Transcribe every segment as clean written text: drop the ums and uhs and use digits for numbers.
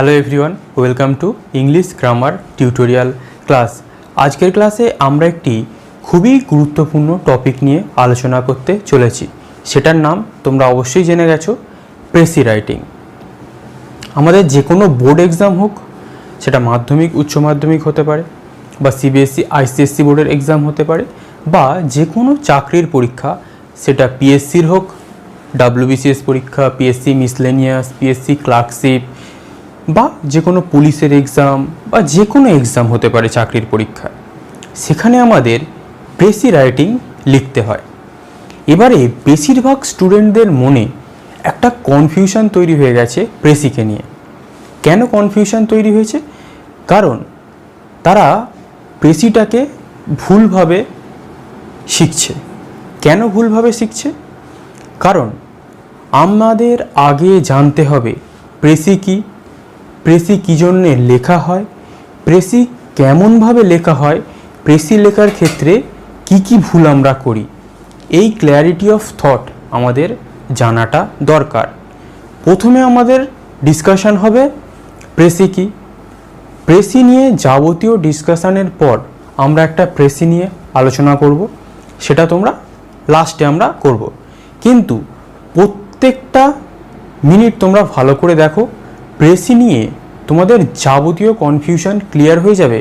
Hello everyone, welcome to English grammar tutorial class. আজকের ক্লাসে আমরা একটি খুবই গুরুত্বপূর্ণ টপিক নিয়ে আলোচনা করতে চলেছি। সেটার নাম তোমরা অবশ্যই জেনে গেছো, প্রেসি রাইটিং। আমাদের যে কোনো বোর্ড এক্সাম হোক, সেটা মাধ্যমিক উচ্চ মাধ্যমিক হতে পারে, বা সিবিএসসি আইসিএসসি বোর্ডের এক্সাম হতে পারে, বা যে কোনো চাকরির পরীক্ষা, সেটা পিএসসির হোক, ডাব্লিউবিসিএস পরীক্ষা, পিএসসি মিসলেনিয়াস, পিএসসি ক্লার্কশিপ, বা যে কোনো পুলিশের এক্সাম, বা যে কোনো এক্সাম হতে পারে চাকরির পরীক্ষা, সেখানে আমাদের প্রেসি রাইটিং লিখতে হয়। এবারে বেশিরভাগ স্টুডেন্টদের মনে একটা কনফিউশন তৈরি হয়ে গেছে প্রেসিকে নিয়ে। কেন কনফিউশন তৈরি হয়েছে? কারণ তারা প্রেসিটাকে ভুলভাবে শিখছে। কেন ভুলভাবে শিখছে? কারণ আমাদের আগে জানতে হবে প্রেসি কী, প্রেসি কী জন্যে লেখা হয়, প্রেসি কেমনভাবে লেখা হয়, প্রেসি লেখার ক্ষেত্রে কি কি ভুল আমরা করি। এই ক্ল্যারিটি অফ থট আমাদের জানাটা দরকার। প্রথমে আমাদের ডিসকাশন হবে প্রেসি কী। প্রেসি নিয়ে যাবতীয় ডিসকাশনের পর আমরা একটা প্রেসি নিয়ে আলোচনা করব, সেটা তোমরা লাস্টে আমরা করব। কিন্তু প্রত্যেকটা মিনিট তোমরা ভালো করে দেখো, প্রেসি নিয়ে তোমাদের যাবতীয় কনফিউশন ক্লিয়ার হয়ে যাবে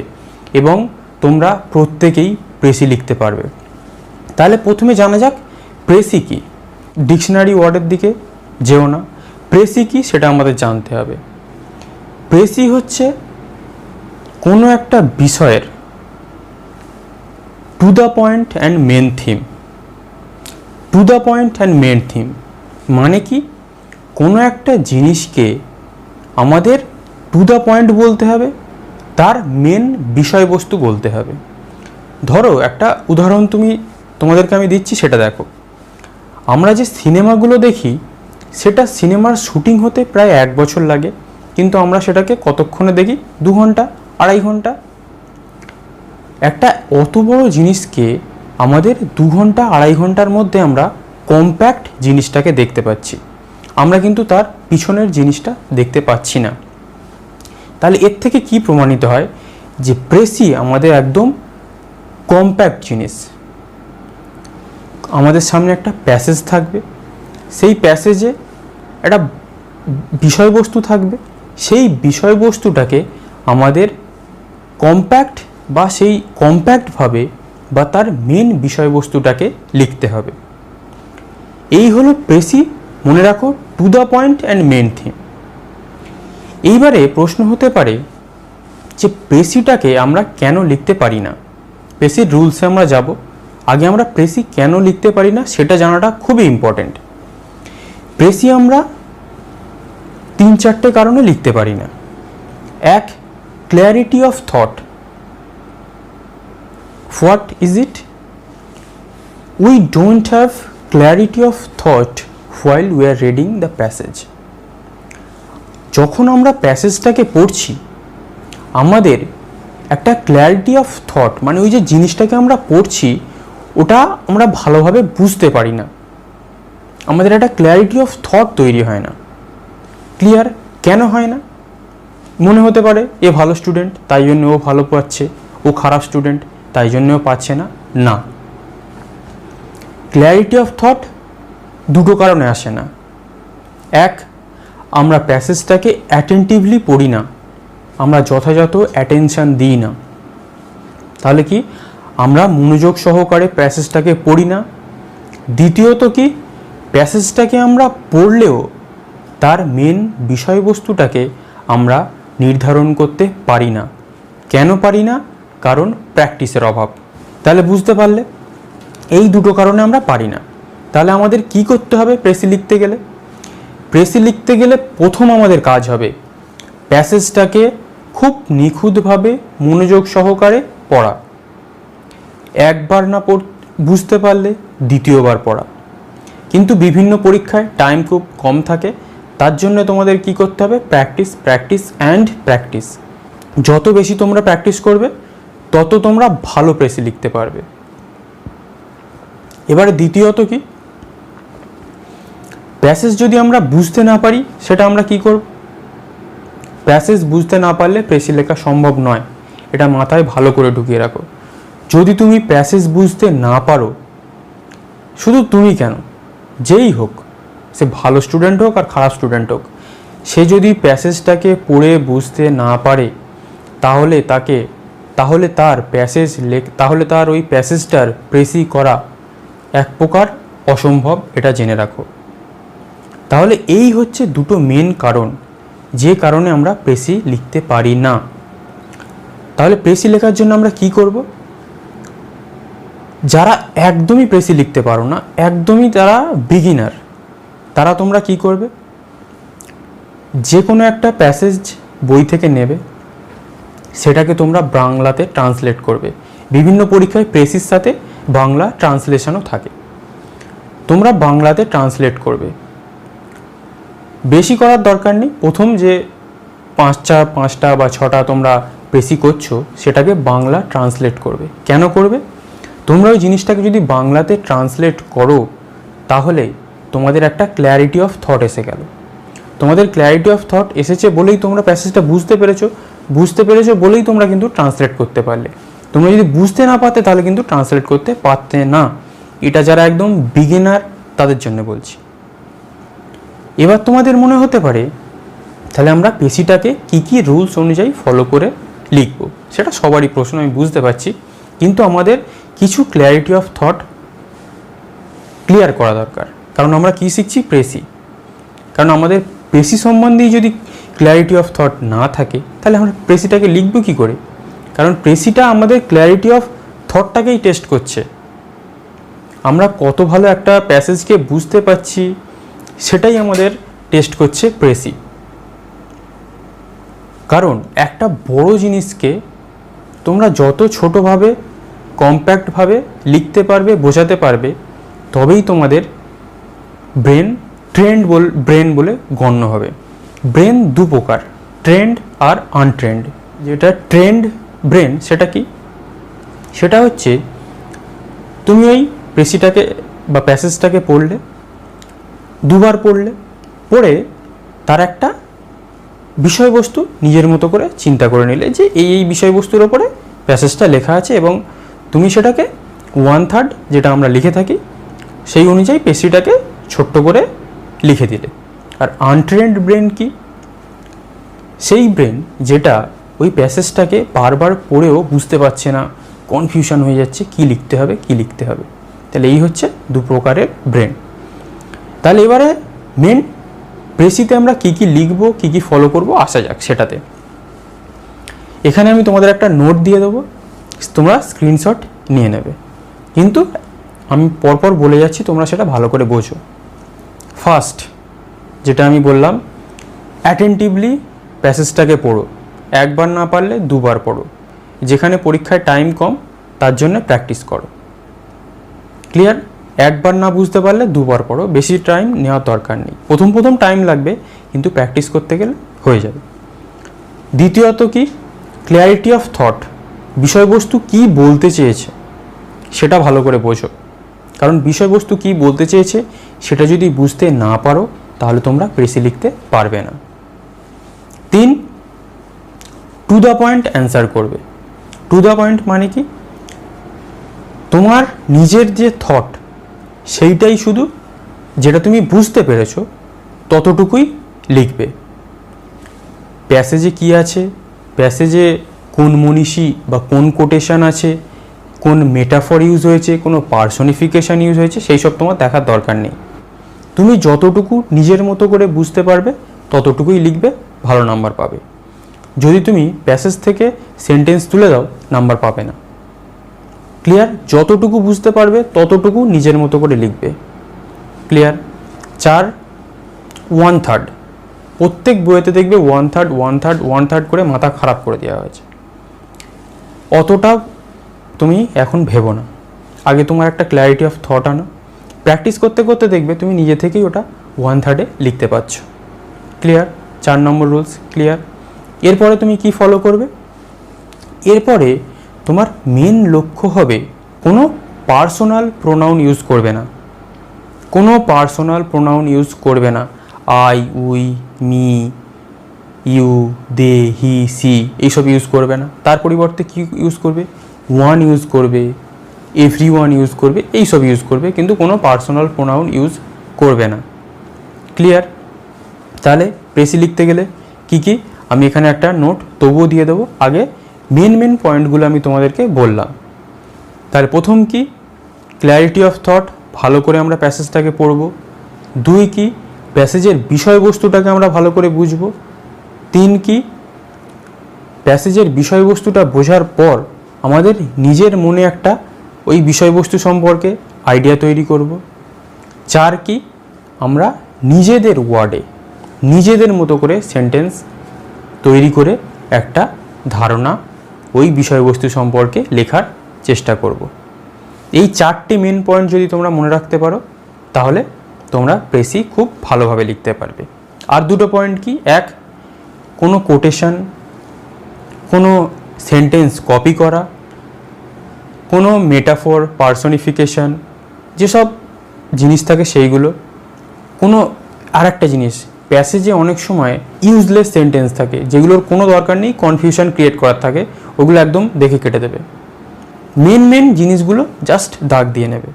এবং তোমরা প্রত্যেকেই প্রেসি লিখতে পারবে। তাহলে প্রথমে জানা যাক প্রেসি কী। ডিকশনারি ওয়ার্ডের দিকে যেও না, প্রেসি কী সেটা আমাদের জানতে হবে। প্রেসি হচ্ছে কোনো একটা বিষয়ের to the point and main theme. To the point and main theme মানে কি? কোনো একটা জিনিসকে আমাদের টু দ্য পয়েন্ট বলতে হবে, তার মেন বিষয়বস্তু বলতে হবে। ধরো একটা উদাহরণ তোমাদেরকে আমি দিচ্ছি, সেটা দেখো। আমরা যে সিনেমাগুলো দেখি, সেটা সিনেমার শুটিং হতে প্রায় 1 বছর লাগে, কিন্তু আমরা সেটাকে কতক্ষণে দেখি? 2 ঘন্টা, 2.5 ঘন্টা। একটা অত বড় জিনিসকে আমাদের 2 ঘন্টা 2.5 ঘন্টার মধ্যে আমরা কম্প্যাক্ট জিনিসটাকে দেখতে পাচ্ছি, আমরা কিন্তু তার পিছনের জিনিসটা দেখতে পাচ্ছি না। তাহলে এর থেকে কি প্রমাণিত হয় যে প্রেসি আমাদের একদম কম্প্যাক্ট জিনিস। আমাদের সামনে একটা প্যাসেজ থাকবে, সেই প্যাসেজে একটা বিষয়বস্তু থাকবে, সেই বিষয়বস্তুটাকে আমাদের কম্প্যাক্ট বা সেই কম্প্যাক্টভাবে বা তার মেন বিষয়বস্তুটাকে লিখতে হবে। এই হলো প্রেসি। মনে রাখো, to the point and main theme. এইবারে প্রশ্ন হতে পারে যে প্রেসিটাকে আমরা কেন লিখতে পারি না। প্রেসির রুলসে আমরা যাব, আগে আমরা প্রেসি কেন লিখতে পারি না সেটা জানাটা খুবই ইম্পর্টেন্ট। প্রেসি আমরা 3-4টে কারণে লিখতে পারি না। 1, clarity of thought. What is it? We don't have clarity of thought while we are reading the passage. যখন আমরা প্যাসেজটাকে পড়ছি, আমাদের একটা ক্ল্যারিটি অফ থট, মানে ওই যে জিনিসটাকে আমরা পড়ছি ওটা আমরা ভালোভাবে বুঝতে পারি না, আমাদের একটা ক্ল্যারিটি অফ থট তৈরি হয় না। ক্লিয়ার কেন হয় না? মনে হতে পারে এ ভালো স্টুডেন্ট তাই জন্য ও ভালো পাচ্ছে, ও খারাপ স্টুডেন্ট তাই জন্য ও পাচ্ছে না। না, ক্ল্যারিটি অফ থট 2টো কারণে আসে না। 1, আমরা প্যাসেজটাকে অ্যাটেন্টিভলি পড়ি না, আমরা যথাযথ অ্যাটেনশান দিই না। তাহলে কি? আমরা মনোযোগ সহকারে প্যাসেজটাকে পড়ি না। দ্বিতীয়ত কি? প্যাসেজটাকে আমরা পড়লেও তার মেন বিষয়বস্তুটাকে আমরা নির্ধারণ করতে পারি না। কেন পারি না? কারণ প্র্যাকটিসের অভাব। তাহলে বুঝতে পারলে, এই 2টো কারণে আমরা পারি না। তাহলে আমাদের কি করতে হবে প্রেসি লিখতে গেলে? প্রেসি লিখতে গেলে প্রথম আমাদের কাজ হবে প্যাসেজটাকে খুব নিখুঁতভাবে মনোযোগ সহকারে পড়া। একবার না বুঝতে পারলে দ্বিতীয়বার পড়া। কিন্তু বিভিন্ন পরীক্ষায় টাইম খুব কম থাকে, তার জন্য তোমাদের কি করতে হবে? Practice, practice and practice. যত বেশি তোমরা প্র্যাকটিস করবে, তত তোমরা ভালো প্রেসি লিখতে পারবে। এবারে দ্বিতীয়ত কি? প্যাসেজ যদি আমরা বুঝতে না পারি, সেটা আমরা কি করব? প্যাসেজ বুঝতে না পারলে প্রেসি লেখা সম্ভব নয়, এটা মাথায় ভালো করে ঢুকিয়ে রাখো। যদি তুমি প্যাসেজ বুঝতে না পারো, শুধু তুমি কেন, যেই হোক, সে ভালো স্টুডেন্ট হোক আর খারাপ স্টুডেন্ট হোক, সে যদি প্যাসেজটাকে পড়ে বুঝতে না পারে তাহলে তার ওই প্যাসেজটার প্রেসি করা এক প্রকার অসম্ভব, এটা জেনে রাখো। তাহলে এই হচ্ছে দুটো মেন কারণ যে কারণে আমরা প্রেসি লিখতে পারি না। তাহলে প্রেসি লেখার জন্য আমরা কি করব? যারা একদমই প্রেসি লিখতে পারো না, একদমই তারা বিগিনার, তারা তোমরা কি করবে? যে কোনো একটা প্যাসেজ বই থেকে নেবে, সেটাকে তোমরা বাংলাতে ট্রান্সলেট করবে। বিভিন্ন পরীক্ষায় প্রেসির সাথে বাংলা ট্রান্সলেশনও থাকে, তোমরা বাংলাতে ট্রান্সলেট করবে। বেশি করার দরকার নেই, প্রথম যে 5টা বা 6টা তোমরা প্রেসি করছো সেটাকে বাংলা ট্রান্সলেট করবে। কেন করবে? তোমরা ওই জিনিসটাকে যদি বাংলাতে ট্রান্সলেট করো তাহলে তোমাদের একটা ক্ল্যারিটি অফ থট এসে গেল। তোমাদের ক্ল্যারিটি অফ থট এসেছে বলেই তোমরা প্যাসেজটা বুঝতে পেরেছো বলেই তোমরা কিন্তু ট্রান্সলেট করতে পারলে। তোমরা যদি বুঝতে না পারতে তাহলে কিন্তু ট্রান্সলেট করতে পারতে না। এটা যারা একদম বিগিনার তাদের জন্য বলছি। এবার তোমাদের মনে হতে পারে তাহলে আমরা প্রেসিটাকে কী রুলস অনুযায়ী ফলো করে লিখব, সেটা সবারই প্রশ্ন, আমি বুঝতে পারছি, কিন্তু আমাদের কিছু ক্ল্যারিটি অফ থট ক্লিয়ার করা দরকার। কারণ আমরা কি শিখছি? প্রেসি। কারণ আমাদের প্রেসি সম্বন্ধেই যদি ক্ল্যারিটি অফ থট না থাকে তাহলে আমরা প্রেসিটাকে লিখব কী করে? কারণ প্রেসিটা আমাদের ক্ল্যারিটি অফ থটটাকেই টেস্ট করছে, আমরা কত ভালো একটা প্যাসেজকে বুঝতে পারছি সেটাই আমাদের টেস্ট করছে প্রেসি। কারণ একটা বড় জিনিসকে তোমরা যত ছোটোভাবে কম্প্যাক্টভাবে লিখতে পারবে, বোঝাতে পারবে, তবেই তোমাদের ব্রেন বলে গণ্য হবে। ব্রেন দু প্রকার, ট্রেন্ড আর আনট্রেন্ড। যেটা ট্রেন্ড ব্রেন সেটা কি? সেটা হচ্ছে তুমি ওই প্রেসিটাকে বা প্যাসেজটাকে পড়লে, দুবার পড়ে তার একটা বিষয়বস্তু নিজের মতো করে চিন্তা করে নিলে যে এই বিষয়বস্তুর ওপরে প্যাসেজটা লেখা আছে, এবং তুমি সেটাকে 1/3 যেটা আমরা লিখে থাকি সেই অনুযায়ী প্রেসিটাকে ছোট্ট করে লিখে দিলে। আর আনট্রেন্ড ব্রেন কি? সেই ব্রেন যেটা ওই প্যাসেজটাকে বারবার পড়েও বুঝতে পারছে না, কনফিউশন হয়ে যাচ্ছে কি লিখতে হবে। তাহলে এই হচ্ছে দু প্রকারের ব্রেন। তাহলে এবারে মেন প্রেসিতে আমরা কি লিখবো, কি ফলো করব, আসা যাক সেটাতে। এখানে আমি তোমাদের একটা নোট দিয়ে দেবো, তোমরা স্ক্রিনশট নিয়ে নেবে, কিন্তু আমি পরপর বলে যাচ্ছি, তোমরা সেটা ভালো করে বোঝো। ফার্স্ট যেটা আমি বললাম, অ্যাটেন্টিভলি প্যাসেজটাকে পড়ো, একবার না পারলে দুবার পড়ো। যেখানে পরীক্ষায় টাইম কম তার জন্য প্র্যাকটিস করো। ক্লিয়ার? একবার না বুঝতে পারলে দুবার পড়ো, বেশি টাইম নেওয়ার দরকার নেই। প্রথম টাইম লাগবে, কিন্তু প্র্যাকটিস করতে গেলে হয়ে যাবে। দ্বিতীয়ত কি? ক্ল্যারিটি অফ থট, বিষয়বস্তু কি বলতে চেয়েছে সেটা ভালো করে বোঝো। কারণ বিষয়বস্তু কি বলতে চেয়েছে সেটা যদি বুঝতে না পারো তাহলে তোমরা প্রেসি লিখতে পারবে না। 3, টু দ্য পয়েন্ট অ্যান্সার করবে। টু দ্য পয়েন্ট মানে কি? তোমার নিজের যে থট সেইটাই শুধু, যেটা তুমি বুঝতে পেরেছো ততটুকুই লিখবে। প্যাসেজে কি আছে, প্যাসেজে কোন মনীষী বা কোন কোটেশন আছে, কোন মেটাফর ইউজ হয়েছে, কোনো পার্সনিফিকেশন ইউজ হয়েছে, সেই সব তোমার দেখার দরকার নেই। তুমি যতটুকু নিজের মতো করে বুঝতে পারবে ততটুকুই লিখবে, ভালো নাম্বার পাবে। যদি তুমি প্যাসেজ থেকে সেন্টেন্স তুলে দাও নাম্বার পাবে না। ক্লিয়ার? যতটুকু বুঝতে পারবে ততটুকু নিজের মতো করে লিখবে। ক্লিয়ার? 4, 1/3। প্রত্যেক বইয়েতে দেখবে 1/3 করে মাথা খারাপ করে দেওয়া হয়েছে। অতটা তুমি এখন ভেবো না, আগে তোমার একটা ক্ল্যারিটি অফ থট আনো। প্র্যাকটিস করতে করতে দেখবে তুমি নিজে থেকেই ওটা 1/3 লিখতে পারছো। ক্লিয়ার? 4 নম্বর রুলস ক্লিয়ার। এরপরে তুমি কি ফলো করবে? এরপরে তোমার মেন লক্ষ্য হবে কোনো পার্সোনাল প্রোনাউন ইউজ করবে না। কোনো পার্সোনাল প্রোনাউন ইউজ করবে না। I, we, me, you, they, he, she এইসব ইউজ করবে না। তার পরিবর্তে কি ইউজ করবে? ওয়ান ইউজ করবে, এভরি ওয়ান ইউজ করবে, এইসব ইউজ করবে, কিন্তু কোনো পার্সোনাল প্রোনাউন ইউজ করবে না। ক্লিয়ার? তাহলে প্রেসি লিখতে গেলে কি কি, আমি এখানে একটা নোট তবুও দিয়ে দেবো। আগে মেন পয়েন্টগুলো আমি তোমাদেরকে বললাম। তাহলে প্রথম কি, ক্ল্যারিটি অফ থট, ভালো করে আমরা প্যাসেজটাকে পড়ব। 2 কি, প্যাসেজের বিষয়বস্তুটাকে আমরা ভালো করে বুঝব। 3 কি, প্যাসেজের বিষয়বস্তুটা বোঝার পর আমাদের নিজের মনে একটা ওই বিষয়বস্তু সম্পর্কে আইডিয়া তৈরি করব। 4 কি, আমরা নিজেদের ওয়ার্ডে নিজেদের মতো করে সেন্টেন্স তৈরি করে একটা ধারণা ওই বিষয়বস্তু সম্পর্কে লেখার চেষ্টা করব। এই 4টি মেন পয়েন্ট যদি তোমরা মনে রাখতে পারো তাহলে তোমরা প্রেসি খুব ভালোভাবে লিখতে পারবে। আর 2টো পয়েন্ট কি, 1, কোনো কোটেশন, কোনো সেন্টেন্স কপি করা, কোনো মেটাফোর, পার্সনিফিকেশন যেসব জিনিস থাকে সেইগুলো। কোনো আরেকটা জিনিস, প্যাসেজে অনেক সময় ইউজলেস সেন্টেন্স থাকে যেগুলোর কোনো দরকার নেই, কনফিউশন ক্রিয়েট করার থাকে, ওগুলো একদম দেখে কেটে দেবে। মেন জিনিসগুলো জাস্ট দাগ দিয়ে নেবে,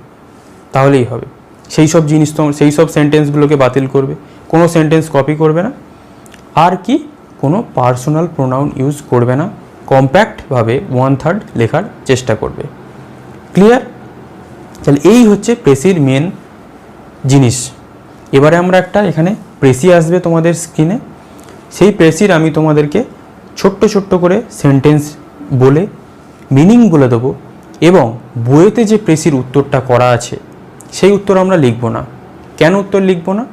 তাহলেই হবে। সেই সব জিনিস সেই সব সেন্টেন্সগুলোকে বাতিল করবে, কোনো সেন্টেন্স কপি করবে না। আর কি, কোনো পার্সোনাল প্রোনাউন ইউজ করবে না, কম্প্যাক্টভাবে 1/3 লেখার চেষ্টা করবে। ক্লিয়ার? তাহলে এই হচ্ছে প্রেসির মেন জিনিস। এবারে আমরা একটা এখানে প্রেসি আসবে তোমাদের স্ক্রিনে, সেই প্রেসির আমি তোমাদেরকে ছোট্ট করে সেন্টেন্স বলে মিনিং বলে দেবো, এবং বইয়েতে যে প্রেসির উত্তরটা করা আছে সেই উত্তর আমরা লিখব না। কেন উত্তর লিখব না?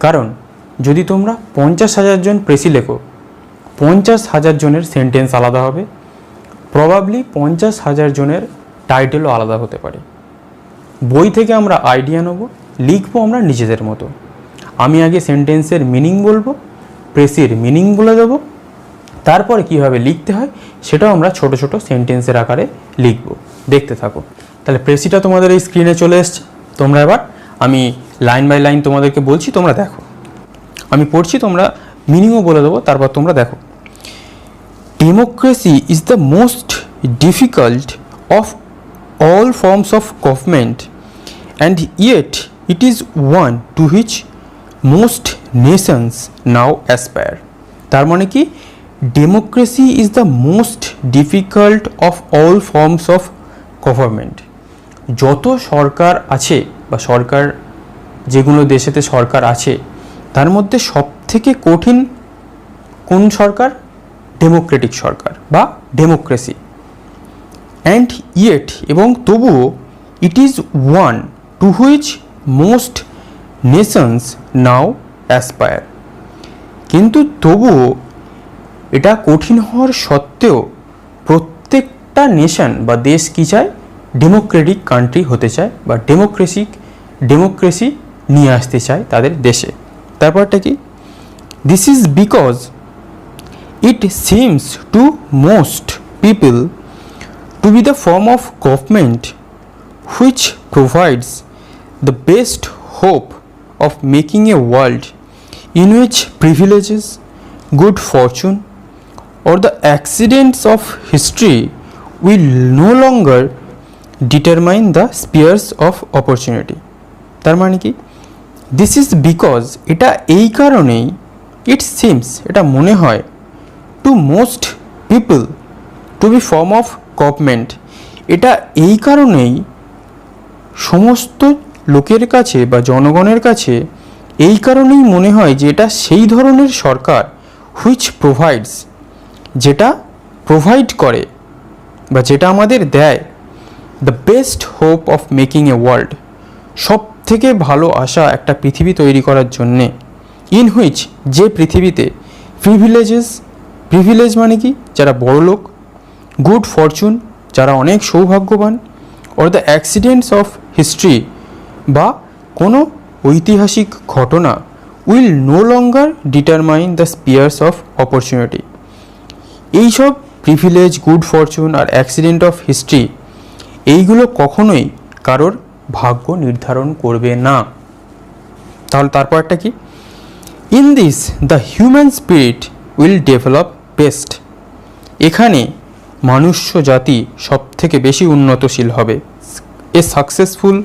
কারণ যদি তোমরা 50,000 জন প্রেসি লেখো, 50,000 জনের সেন্টেন্স আলাদা হবে, প্রবাবলি 50,000 জনের টাইটেলও আলাদা হতে পারে। বই থেকে আমরা আইডিয়া নেব, লিখবো আমরা নিজেদের মতো। আমি আগে সেন্টেন্সের মিনিং বলবো, প্রেসির মিনিং বলে দেবো, তারপরে কীভাবে লিখতে হয় সেটাও আমরা ছোট সেন্টেন্সের আকারে লিখব। দেখতে থাকো। তাহলে প্রেসিটা তোমাদের এই স্ক্রিনে চলে এসছে। তোমরা এবার আমি লাইন বাই লাইন তোমাদেরকে বলছি, তোমরা দেখো। আমি পড়ছি, তোমরা মিনিংও বলে দেবো, তারপর তোমরা দেখো। Democracy is the most difficult of all forms of government, and yet it is one to which most nations now aspire. তার মানে কি, democracy is the most difficult of all forms of government. যত সরকার আছে বা সরকার যেগুলো দেশেতে সরকার আছে তার মধ্যে সবথেকে কঠিন কোন সরকার? ডেমোক্রেটিক সরকার বা ডেমোক্রেসি। অ্যান্ড ইয়েট, এবং তবুও, it is one to which most nations now aspire. কিন্তু তবুও এটা কঠিন হওয়ার সত্ত্বেও প্রত্যেকটা নেশন বা দেশ কী চায়? ডেমোক্রেটিক কান্ট্রি হতে চায় বা ডেমোক্রেসি নিয়ে আসতে চায় তাদের দেশে। তারপরটা কি? This is because it seems to most people to be the form of government which provides the best hope of making a world in which privileges, good fortune, or the accidents of history will no longer determine the spheres of opportunity. তার মানে কি? This is because, এটা এই কারণেই, it seems, এটা মনে হয়, to most people to be form of government, এটা এই কারণেই সমস্ত লোকের কাছে বা জনগণের কাছে এই কারণেই মনে হয় যে এটা সেই ধরনের সরকার হুইচ প্রোভাইডস, যেটা প্রোভাইড করে বা যেটা আমাদের দেয়, the best hope of making a world, সব থেকে ভালো আশা একটা পৃথিবী তৈরি করার জন্যে, ইন হুইচ, যে পৃথিবীতে, প্রিভিলেজ মানে কি? যারা বড় লোক, গুড ফরচুন, যারা অনেক সৌভাগ্যবান, or the accidents of history, বা কোনো ঐতিহাসিক ঘটনা, will no longer determine the spheres of opportunity. এইসব প্রিভিলেজ, গুড ফরচুন আর অ্যাক্সিডেন্ট অফ হিস্ট্রি, এইগুলো কখনোই কারোর ভাগ্য নির্ধারণ করবে না। তাহলে তারপর একটা কি? In this the human spirit will develop best. এখানে মনুষ্য জাতি সব থেকে বেশি উন্নতশীল হবে। A successful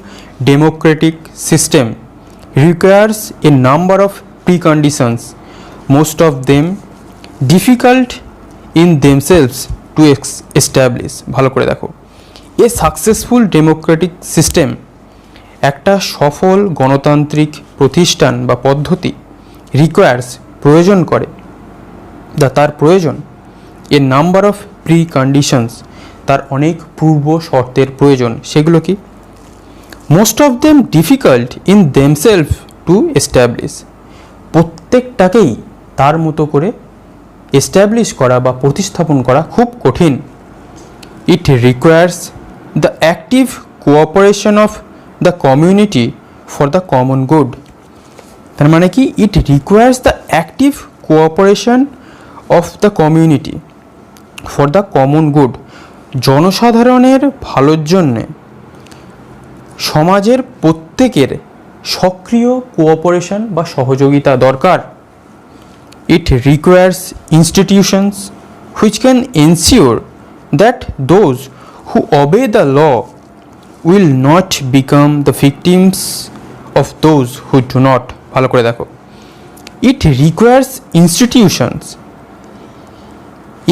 democratic system requires a number of preconditions, most of them difficult in themselves to establish. ভালো করে দেখো, এ সাকসেসফুল ডেমোক্রেটিক সিস্টেম, একটা সফল গণতান্ত্রিক প্রতিষ্ঠান বা পদ্ধতি, রিকোয়ার্স প্রয়োজন করে, তার প্রয়োজন, a number of preconditions, তার অনেক পূর্ব শর্তের প্রয়োজন। সেগুলো কি? Most of them difficult in themself to establish, প্রত্যেকটাকেই তার মতো করে এস্টাবলিশ করা বা প্রতিস্থাপন করা খুব কঠিন। It requires the active cooperation of the community for the common good. তার মানে কি? It requires the active cooperation of the community for the common good, জনসাধারণের ভালোর জন্যে সমাজের প্রত্যেকের সক্রিয় কোঅপারেশন বা সহযোগিতা দরকার। It requires institutions which can ensure that those who obey the law will not become the victims of those who do not. ভালো করে দেখো, ইট রিকোয়ার্স ইনস্টিটিউশনস,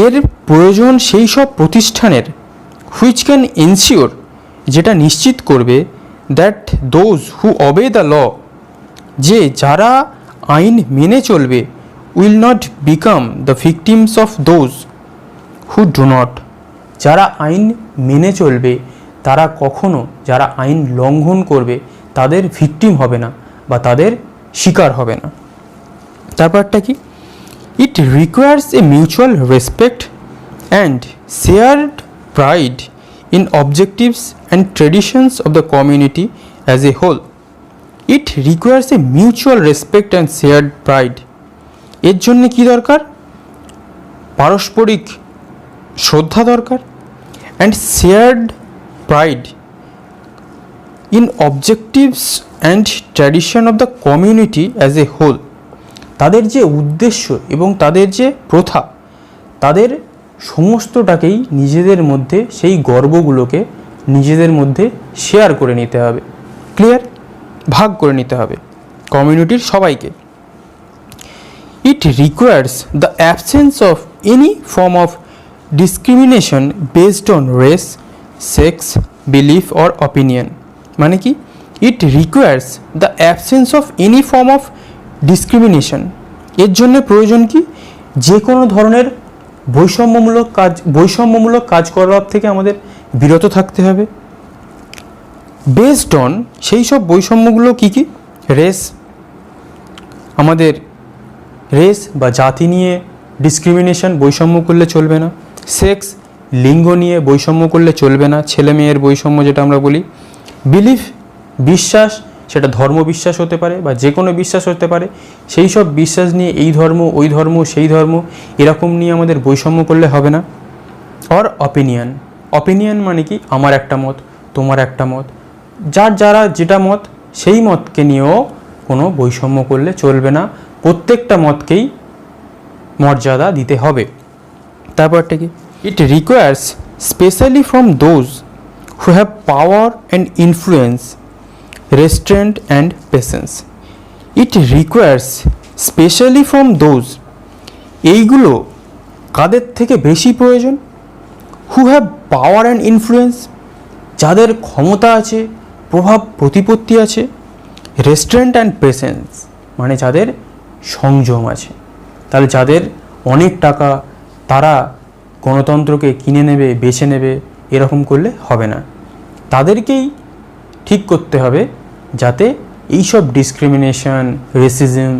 এর প্রয়োজন সেই সব প্রতিষ্ঠানের, হুইচ ক্যান এনশিওর, যেটা নিশ্চিত করবে, that those who obey the law, যে যারা আইন মেনে চলবে, will not become the victims of those who do not, যারা আইন মেনে চলবে তারা কখনো, যারা আইন লঙ্ঘন করবে তাদের ভিকটিম হবে না বা তাদের শিকার হবে না। তারপরটা কি? It requires a mutual respect and shared pride in objectives and traditions of the community as a whole. It requires a mutual respect and shared pride, এর জন্য কি দরকার? পারস্পরিক শ্রদ্ধা দরকার, and shared pride in objectives and tradition of the community as a whole, তাদের যে উদ্দেশ্য এবং তাদের যে প্রথা, তাদের সমস্তটাকেই নিজেদের মধ্যে, সেই গর্বগুলোকে নিজেদের মধ্যে শেয়ার করে নিতে হবে। ক্লিয়ার? ভাগ করে নিতে হবে কমিউনিটির সবাইকে। It requires the absence of any form of discrimination based on race, sex, belief or opinion. মানে কি? It requires the absence of any form of discrimination, এর জন্য প্রয়োজন কি? যে কোনো ধরনের বৈষম্যমূলক কাজকলাপ থেকে আমাদের বিরত থাকতে হবে। বেসড অন, সেই সব বৈষম্যগুলো কি কি? রেস, আমাদের রেস বা জাতি নিয়ে ডিসক্রিমিনেশন, বৈষম্য করলে চলবে না। সেক্স, লিঙ্গ নিয়ে বৈষম্য করলে চলবে না, ছেলে মেয়ের বৈষম্য যেটা আমরা বলি। বিলিফ, বিশ্বাস, সেটা ধর্ম বিশ্বাস হতে পারে বা যে কোনো বিশ্বাস হতে পারে, সেই সব বিশ্বাস নিয়ে এই ধর্ম, ওই ধর্ম, সেই ধর্ম, এরকম নিয়ে আমাদের বৈষম্য করলে হবে না। আর অপিনিয়ন, অপিনিয়ন মানে কি? আমার একটা মত, তোমার একটা মত, যারা যেটা মত, সেই মতকে নিয়েও কোনো বৈষম্য করলে চলবে না, প্রত্যেকটা মতকেই মর্যাদা দিতে হবে। তারপরটা কি? It requires specially from those who have power and influence, restraint and patience. It requires specially from those, এইগুলো কাদের থেকে বেশি প্রয়োজন? who have power and influence, যাদের ক্ষমতা আছে, প্রভাব প্রতিপত্তি আছে। restraint and patience মানে যাদের সংযম আছে। তাহলে যাদের অনেক টাকা, তারা গণতন্ত্রকে কিনে নেবে, বেছে নেবে, এরকম করলে হবে না। তাদেরকেই ঠিক করতে হবে যাতে এইসব ডিসক্রিমিনেশন, রেসিজম,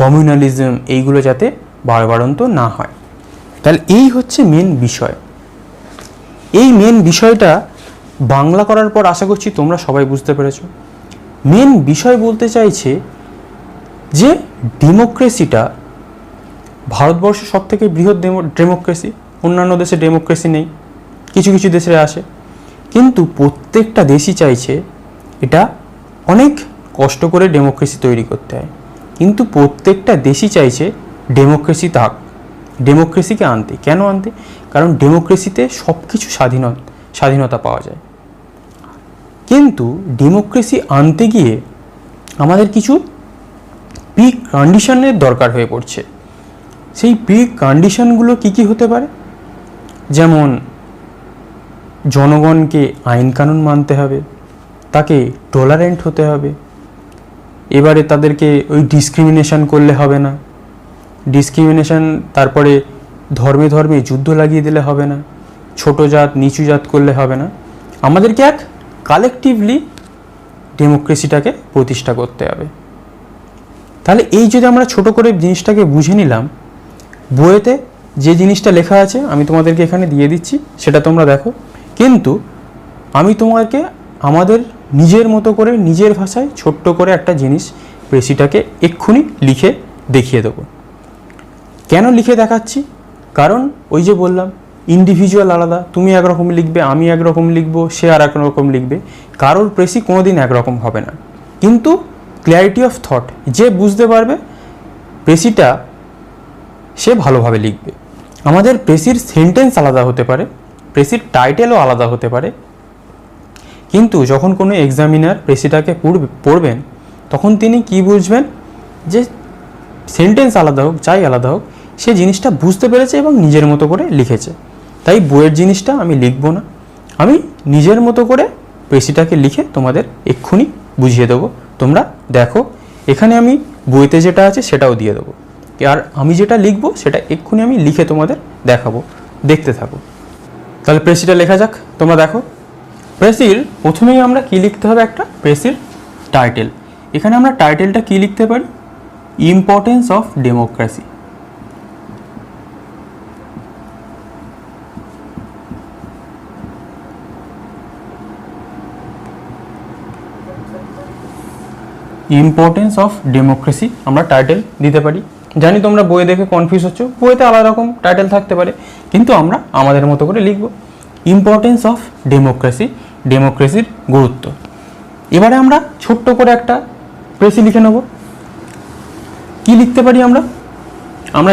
কমিউনালিজম, এইগুলো যাতে বাড়বাড়ন্ত না হয়। তাহলে এই হচ্ছে মেন বিষয়। এই মেন বিষয়টা বাংলা করার পর আশা করছি তোমরা সবাই বুঝতে পেরেছো। মেন বিষয় বলতে চাইছে যে ডেমোক্রেসিটা ভারতবর্ষের সব থেকে বৃহৎ ডেমোক্রেসি, অন্যান্য দেশে ডেমোক্রেসি নেই, কিছু কিছু দেশে আসে, কিন্তু প্রত্যেকটা দেশই চাইছে এটা অনেক কষ্ট করে ডেমোক্রেসি তৈরি করতে হয়, কিন্তু প্রত্যেকটা দেশই চাইছে ডেমোক্রেসি ডেমোক্রেসিকে আনতে। কেন আনতে? কারণ ডেমোক্রেসিতে সব কিছু স্বাধীনতা পাওয়া যায়। কিন্তু ডেমোক্রেসি আনতে গিয়ে আমাদের কিছু প্রি কন্ডিশনের দরকার হয়ে পড়ছে। সেই প্রি কন্ডিশনগুলো কী কী হতে পারে? যেমন জনগণকে আইন কানুন মানতে হবে, তাকে টলারেন্ট হতে হবে, এবারে তাদেরকে ওই ডিসক্রিমিনেশন করলে হবে না, তারপরে ধর্মে ধর্মে যুদ্ধ লাগিয়ে দিলে হবে না, ছোট জাত নিচু জাত করলে হবে না, আমাদেরকে এক কালেকটিভলি ডেমোক্রেসিটাকে প্রতিষ্ঠা করতে হবে। তাহলে এই যদি আমরা ছোট করে জিনিসটাকে বুঝে নিলাম, বইয়েতে যে জিনিসটা লেখা আছে আমি তোমাদেরকে এখানে দিয়ে দিচ্ছি, সেটা তোমরা দেখো। কিন্তু আমি তোমাদেরকে আমাদের নিজের মতো করে নিজের ভাষায় ছোট্ট করে একটা জিনিস প্রেসিটাকে এক্ষুনি লিখে দেখিয়ে দেবো। কেন লিখে দেখাচ্ছি? কারণ ওই যে বললাম, ইন্ডিভিজুয়াল আলাদা, তুমি একরকম লিখবে, আমি একরকম লিখবো, সে আর এক রকম লিখবে, কারোর প্রেসি কোনোদিন একরকম হবে না। কিন্তু ক্ল্যারিটি অফ থট, যে বুঝতে পারবে প্রেসিটা সে ভালোভাবে লিখবে। আমাদের প্রেসির সেন্টেন্স আলাদা হতে পারে, প্রেসির টাইটেলও আলাদা হতে পারে, কিন্তু যখন কোনো এক্সামিনার প্রেসিটাকে পড়বেন তখন তিনি কি বুঝবেন? যে সেন্টেন্স আলাদা হোক, যাই আলাদা হোক, সে জিনিসটা বুঝতে পেরেছে এবং নিজের মতো করে লিখেছে। তাই বইয়ের জিনিসটা আমি লিখবো না, আমি নিজের মতো করে প্রেসিটাকে লিখে তোমাদের এক্ষুনি বুঝিয়ে দেবো। তোমরা দেখো, এখানে আমি বইতে যেটা আছে সেটাও দিয়ে দেবো, আর আমি যেটা লিখবো সেটা এক্ষুনি আমি লিখে তোমাদের দেখাবো, দেখতে থাকো। তাহলে প্রেসিটা লেখা যাক, তোমরা দেখো। প্রেসির প্রথমেই আমরা কি লিখতে হবে? একটা প্রেসির টাইটেল। এখানে আমরা টাইটেলটা কি লিখতে পারি? Importance of democracy. Importance of democracy আমরা টাইটেল দিতে পারি। জানি তোমরা বই দেখে কনফিউজ হচ্ছ, বইতে আলাদা রকম টাইটেল থাকতে পারে, কিন্তু আমরা আমাদের মতো করে লিখব ইম্পর্টেন্স অফ ডেমোক্রেসি, ডেমোক্রেসির গুরুত্ব। এবারে আমরা ছোট্ট করে একটা প্রেসি লিখে নেব। কি লিখতে পারি আমরা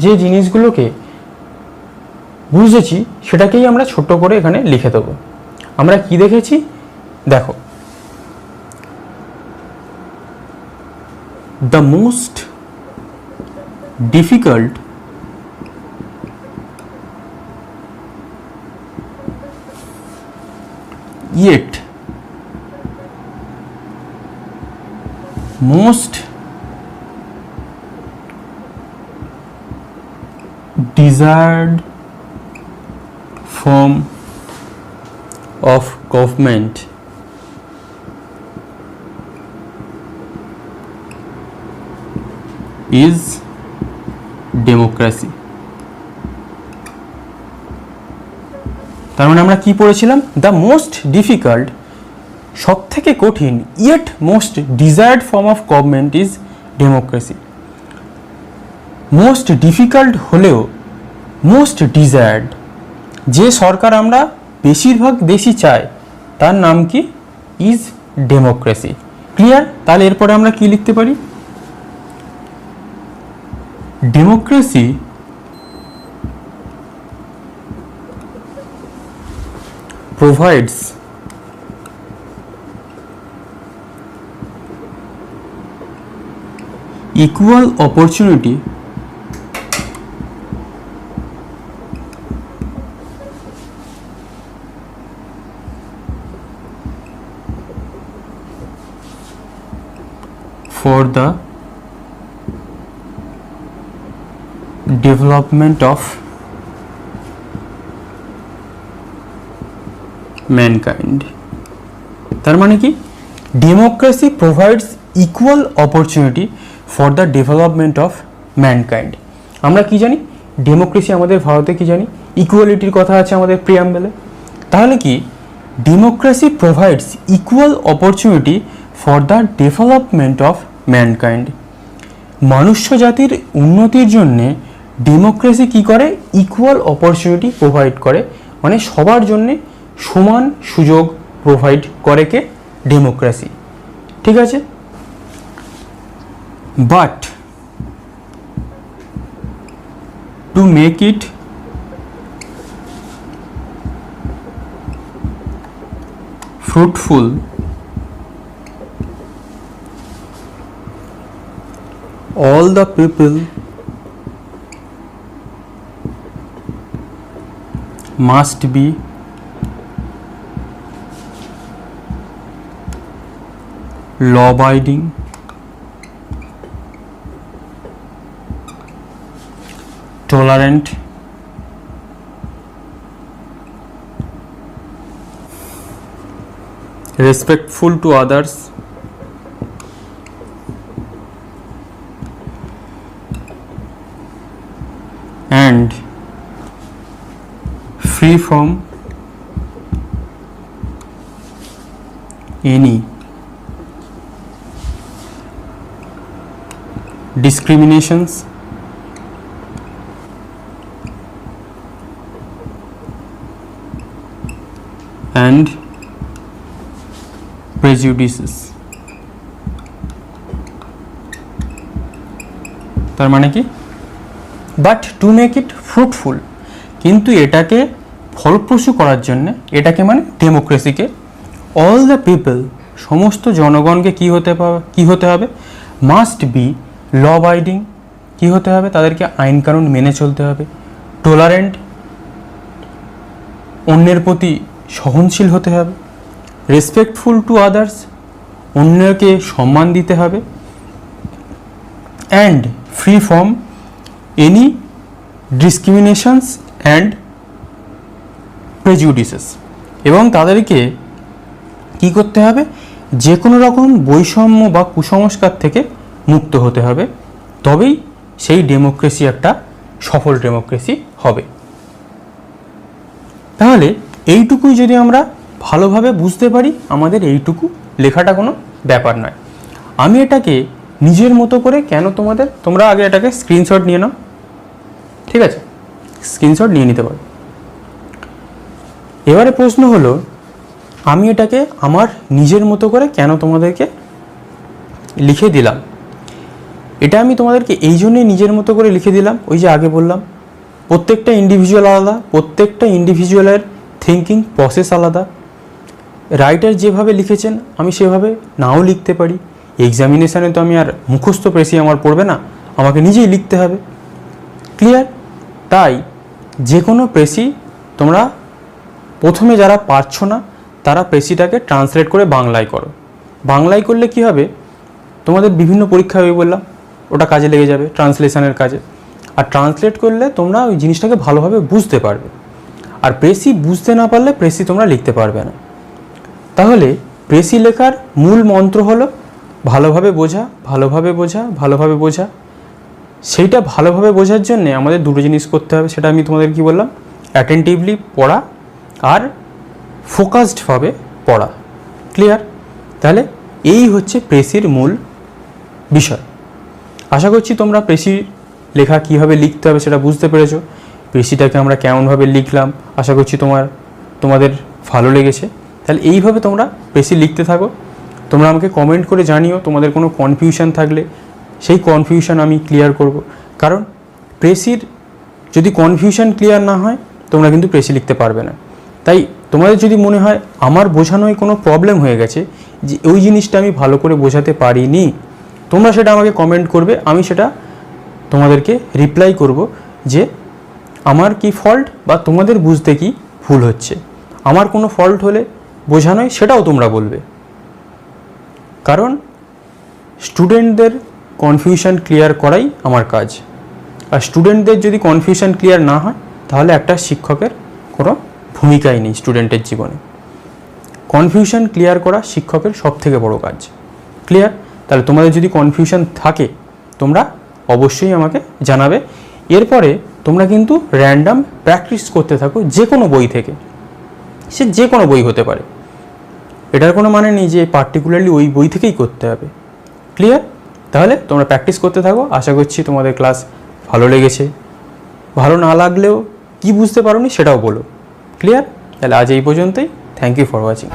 যে জিনিসগুলোকে বুঝেছি সেটাকেই আমরা ছোট্ট করে এখানে লিখে দেবো। আমরা কি দেখেছি দেখো, the most difficult yet most desired form of government is democracy. তার মানে আমরা কি পড়েছিলাম? দ্য মোস্ট ডিফিকাল্ট, সব থেকে কঠিন, yet most desired form of government is democracy. Most difficult হলেও মোস্ট ডিজায়ার্ড, যে সরকার আমরা বেশিরভাগ দেশই চাই, তার নাম কি? Is democracy. ক্লিয়ার? তাহলে এরপরে আমরা কি লিখতে পারি? Democracy provides equal opportunity for the development of mankind। তার মানে কি? Democracy provides equal opportunity for the development of mankind. আমরা কি জানি? ডেমোক্রেসি আমাদের ভারতে কি জানি? ইকুয়ালিটির কথা আছে আমাদের প্রিয়াম্বেলে। তাহলে কি? Democracy provides equal opportunity for the development of mankind. মনুষ্য জাতির উন্নতির জন্যে ডেমোক্রেসি কি করে? ইকুয়াল অপরচুনিটি প্রোভাইড করে, মানে সবার জন্যে সমান সুযোগ প্রোভাইড করে কে? ডেমোক্রেসি। ঠিক আছে? But to make it fruitful, all the people must be law-abiding, tolerant, respectful to others, and free from any discriminations, and prejudices. তার মানে কি? But to make it fruitful, কিন্তু এটাকে ফলপ্রসূ করার জন্য, এটাকে মানে ডেমোক্রেসিকে, অল দ্য পিপল, সমস্ত জনগণকে কি হতে হবে? মাস্ট বি ল অ্যাবাইডিং, কী হতে হবে? তাদেরকে আইন কানুন মেনে চলতে হবে। টলারেন্ট, অন্যের প্রতি সহনশীল হতে হবে। রেসপেক্টফুল টু আদার্স, অন্যকে সম্মান দিতে হবে। And free from any discriminations and prejudices, এবং তাদেরকে কি করতে হবে? যে কোনো রকম বৈষম্য বা কুসংস্কার থেকে মুক্ত হতে হবে, তবেই সেই ডেমোক্রেসি একটা সফল ডেমোক্রেসি হবে। তাহলে এইটুকুই যদি আমরা ভালোভাবে বুঝতে পারি, আমাদের এইটুকু লেখাটা কোনো ব্যাপার নয়। আমি এটাকে নিজের মতো করে তোমরা আগে এটাকে স্ক্রিনশট নিয়ে নাও, ঠিক আছে? স্ক্রিনশট নিয়ে নিতে পারো। এবারে প্রশ্ন হলো, আমি এটাকে আমার নিজের মতো করে কেন তোমাদেরকে লিখে দিলাম? এটা আমি তোমাদেরকে এই জন্যই নিজের মতো করে লিখে দিলাম, ওই যে আগে বললাম, প্রত্যেকটা ইন্ডিভিজুয়াল আলাদা, প্রত্যেকটা ইন্ডিভিজুয়ালের থিঙ্কিং প্রসেস আলাদা। রাইটার যেভাবে লিখেছেন আমি সেভাবে নাও লিখতে পারি। এক্সামিনেশানে তো আমি আর মুখস্থ প্রেসি আমার পড়বে না, আমাকে নিজেই লিখতে হবে। ক্লিয়ার? তাই যে কোনো প্রেসি তোমরা প্রথমে যারা পারছো না তারা প্রেসিটাকে ট্রান্সলেট করে বাংলায় করো। বাংলায় করলে কি হবে? তোমাদের বিভিন্ন পরীক্ষা হবে বললাম, ওটা কাজে লেগে যাবে ট্রান্সলেশনের কাজে। আর ট্রান্সলেট করলে তোমরা ওই জিনিসটাকে ভালোভাবে বুঝতে পারবে। আর প্রেসি বুঝতে না পারলে প্রেসি তোমরা লিখতে পারবে না। তাহলে প্রেসি লেখার মূল মন্ত্র হলো ভালোভাবে বোঝা, ভালোভাবে বোঝা, ভালোভাবে বোঝা। সেইটা ভালোভাবে বোঝার জন্যে আমাদের দুটো জিনিস করতে হবে। সেটা আমি তোমাদের কি বললাম? অ্যাটেন্টিভলি পড়া আর ফোকাসডভাবে পড়া। ক্লিয়ার? তাহলে এই হচ্ছে প্রেসির মূল বিষয়। আশা করছি তোমরা প্রেসি লেখা কীভাবে লিখতে হবে সেটা বুঝতে পেরেছো। প্রেসিটাকে আমরা কেমনভাবে লিখলাম আশা করছি তোমাদের ভালো লেগেছে। তাহলে এইভাবে তোমরা প্রেসি লিখতে থাকো। তোমরা আমাকে কমেন্ট করে জানিও তোমাদের কোনো কনফিউশন থাকলে, সেই কনফিউশন আমি ক্লিয়ার করব। কারণ প্রেসির যদি কনফিউশন ক্লিয়ার না হয় তোমরা কিন্তু প্রেসি লিখতে পারবে না। তাই তোমাদের যদি মনে হয় আমার বোঝানোয় কোনো প্রবলেম হয়ে গেছে, যে ওই জিনিসটা আমি ভালো করে বোঝাতে পারিনি, তোমরা সেটা আমাকে কমেন্ট করবে, আমি সেটা তোমাদেরকে রিপ্লাই করব যে আমার কি ফল্ট বা তোমাদের বুঝতে কি ভুল হচ্ছে। আমার কোনো ফল্ট হলে বোঝানোয় সেটাও তোমরা বলবে। কারণ স্টুডেন্টদের কনফিউশন ক্লিয়ার করাই আমার কাজ। আর স্টুডেন্টদের যদি কনফিউশন ক্লিয়ার না হয় তাহলে একটা শিক্ষকের কোনো ভূমিকাই নেই স্টুডেন্টের জীবনে। কনফিউশন ক্লিয়ার করা শিক্ষকের সবথেকে বড় কাজ। ক্লিয়ার? তাহলে তোমাদের যদি কনফিউশন থাকে তোমরা অবশ্যই আমাকে জানাবে। এরপরে তোমরা কিন্তু র্যান্ডাম প্র্যাকটিস করতে থাকো যে কোনো বই থেকে, সে যে কোনো বই হতে পারে। এটার কোনো মানে নেই যে পার্টিকুলারলি ওই বই থেকেই করতে হবে। ক্লিয়ার? তাহলে তোমরা প্র্যাকটিস করতে থাকো। আশা করছি তোমাদের ক্লাস ভালো লেগেছে। ভালো না লাগলেও কি বুঝতে পারোনি সেটাও বলো। ক্লিয়ার? তাহলে আজ এই পর্যন্তই। Thank you for watching.